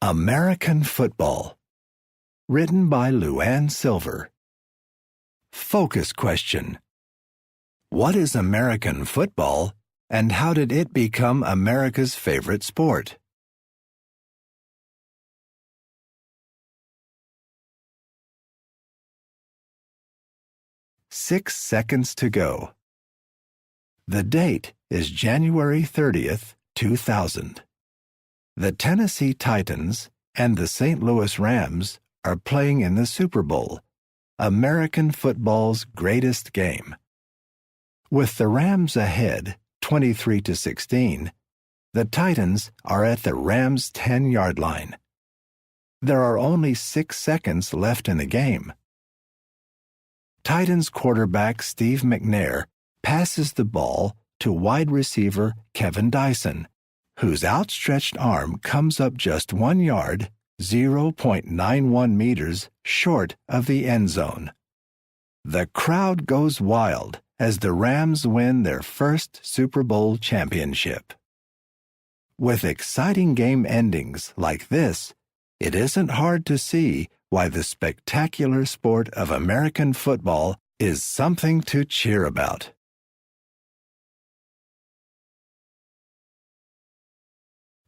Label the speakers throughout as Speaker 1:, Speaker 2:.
Speaker 1: American Football. Written by Luann Silver. Focus question. What is American football, and how did it become America's favorite sport? Six seconds to go. The date is January 30th, 2000. The Tennessee Titans and the St. Louis Rams are playing in the Super Bowl, American football's greatest game. With the Rams ahead, 23-16, the Titans are at the Rams' 10-yard line. There are only 6 seconds left in the game. Titans quarterback Steve McNair passes the ball to wide receiver Kevin Dyson, whose outstretched arm comes up just 1 yard, 0.91 meters short of the end zone. The crowd goes wild as the Rams win their first Super Bowl championship. With exciting game endings like this, it isn't hard to see why the spectacular sport of American football is something to cheer about.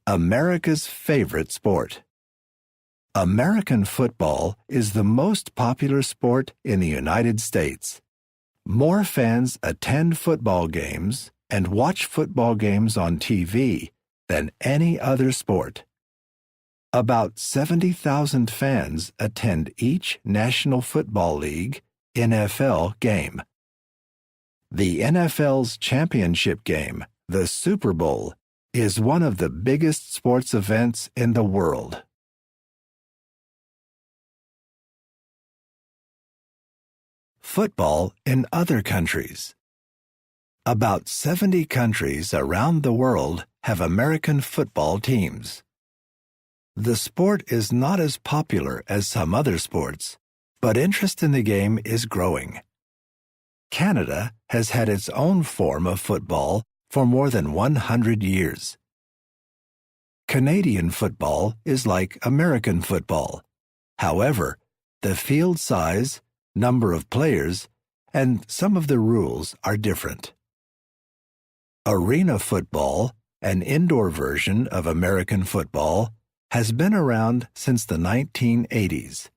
Speaker 1: America's favorite sport. American football is the most popular sport in the United States. More fans attend football games and watch football games on TV than any other sport. About 70,000 fans attend each National Football League (NFL) game. The NFL's championship game, the Super Bowl, is one of the biggest sports events in the world. Football in other countries. About 70 countries around the world have American football teams. The sport is not as popular as some other sports, but interest in the game is growing. Canada has had its own form of football for more than 100 years. Canadian football is like American football. However, the field size, number of players, and some of the rules are different. Arena football, an indoor version of American football, has been around since the 1980s.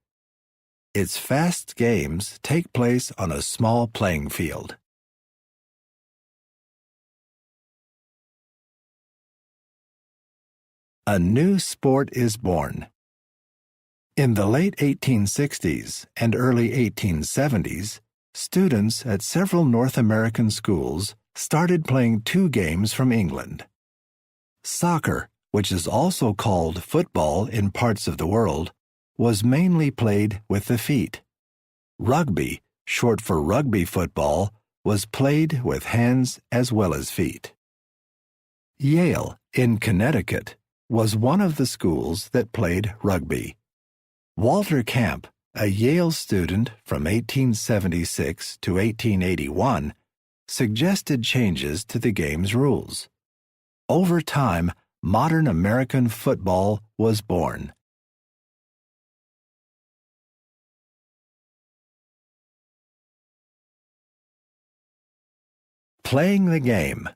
Speaker 1: Its fast games take place on a small playing field. A new sport is born. In the late 1860s and early 1870s, students at several North American schools started playing two games from England. Soccer, which is also called football in parts of the world, was mainly played with the feet. Rugby, short for rugby football, was played with hands as well as feet. Yale, in Connecticut, was one of the schools that played rugby. Walter Camp, a Yale student from 1876 to 1881, suggested changes to the game's rules. Over time, modern American football was born. Playing the game.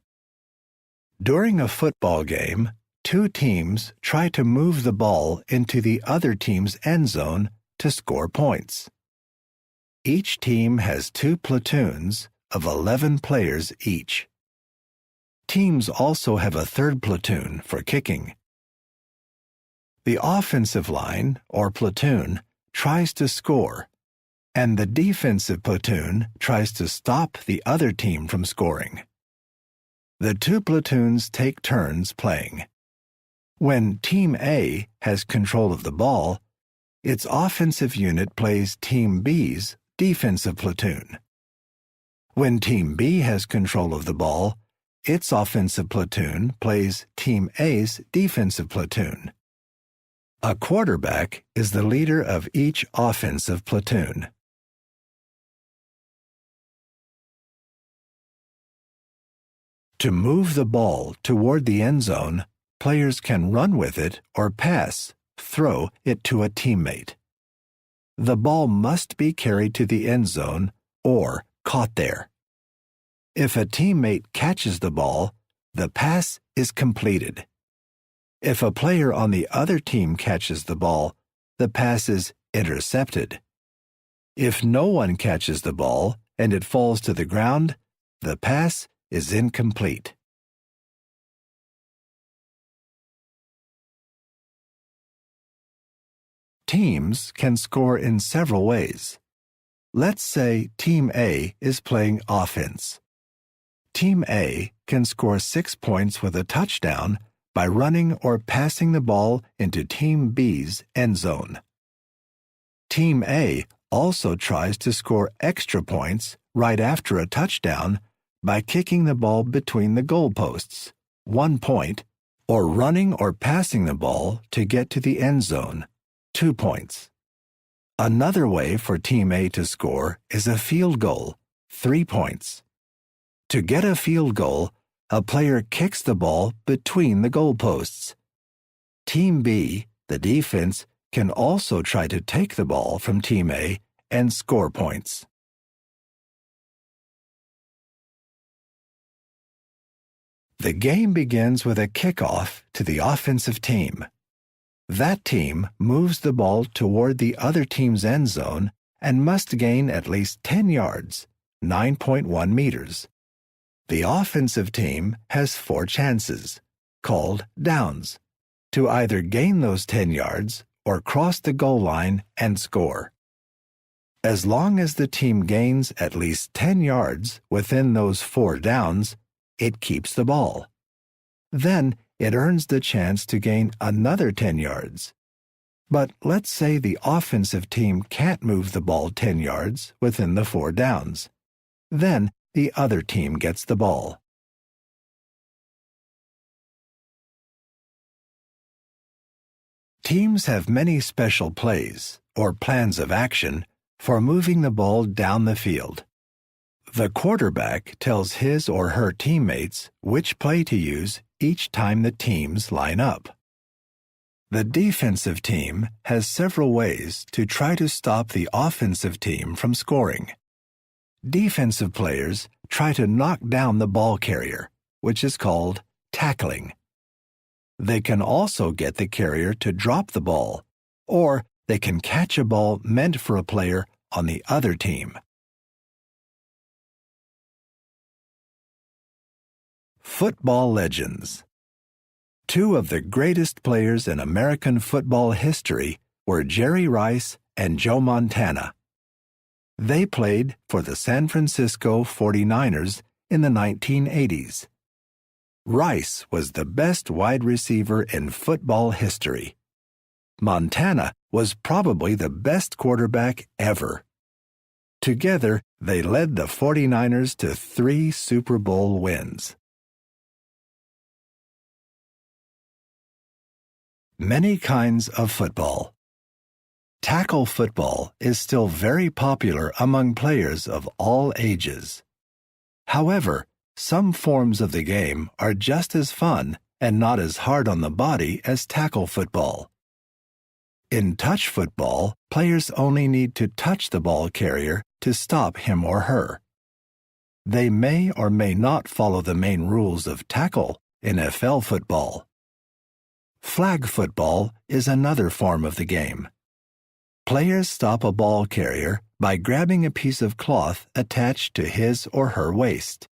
Speaker 1: During a football game, two teams try to move the ball into the other team's end zone to score points. Each team has two platoons of 11 players each. Teams also have a third platoon for kicking. The offensive line, or platoon, tries to score, and the defensive platoon tries to stop the other team from scoring. The two platoons take turns playing. When Team A has control of the ball, its offensive unit plays Team B's defensive platoon. When Team B has control of the ball, its offensive platoon plays Team A's defensive platoon. A quarterback is the leader of each offensive platoon. To move the ball toward the end zone, players can run with it or pass throw it to a teammate. The ball must be carried to the end zone or caught there. If a teammate catches the ball, the pass is completed. If a player on the other team catches the ball, the pass is intercepted. If no one catches the ball and it falls to the ground, the pass is incomplete. Teams can score in several ways. Let's say Team A is playing offense. Team A can score 6 points with a touchdown by running or passing the ball into Team B's end zone. Team A also tries to score extra points right after a touchdown by kicking the ball between the goalposts, 1 point, or running or passing the ball to get to the end zone, 2 points. Another way for Team A to score is a field goal, 3 points. To get a field goal, a player kicks the ball between the goalposts. Team B, the defense, can also try to take the ball from Team A and score points. The game begins with a kickoff to the offensive team. That team moves the ball toward the other team's end zone and must gain at least 10 yards, 9.1 meters. The offensive team has 4 chances, called downs, to either gain those 10 yards or cross the goal line and score. As long as the team gains at least 10 yards within those 4 downs, it keeps the ball. Then it earns the chance to gain another 10 yards. But let's say the offensive team can't move the ball 10 yards within the 4 downs. Then the other team gets the ball. Teams have many special plays, or plans of action, for moving the ball down the field. The quarterback tells his or her teammates which play to use each time the teams line up. The defensive team has several ways to try to stop the offensive team from scoring. Defensive players try to knock down the ball carrier, which is called tackling. They can also get the carrier to drop the ball, or they can catch a ball meant for a player on the other team. Football legends. 2 of the greatest players in American football history were Jerry Rice and Joe Montana. They played for the San Francisco 49ers in the 1980s. Rice was the best wide receiver in football history. Montana was probably the best quarterback ever. Together, they led the 49ers to 3 Super Bowl wins. Many kinds of football. Tackle football is still very popular among players of all ages. However, some forms of the game are just as fun and not as hard on the body as tackle football. In touch football, players only need to touch the ball carrier to stop him or her. They may or may not follow the main rules of tackle NFL football. Flag football is another form of the game. Players stop a ball carrier by grabbing a piece of cloth attached to his or her waist.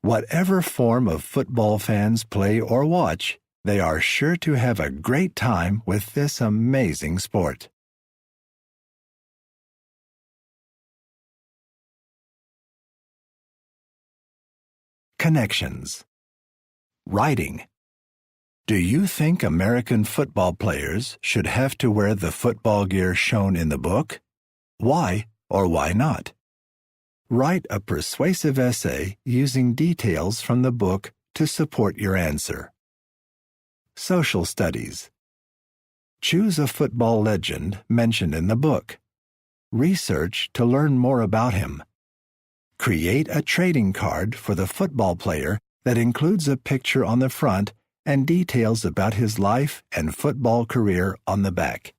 Speaker 1: Whatever form of football fans play or watch, they are sure to have a great time with this amazing sport. Connections. Writing. Do you think American football players should have to wear the football gear shown in the book? Why or why not? Write a persuasive essay using details from the book to support your answer. Social studies. Choose a football legend mentioned in the book. Research to learn more about him. Create a trading card for the football player that includes a picture on the front and details about his life and football career on the back.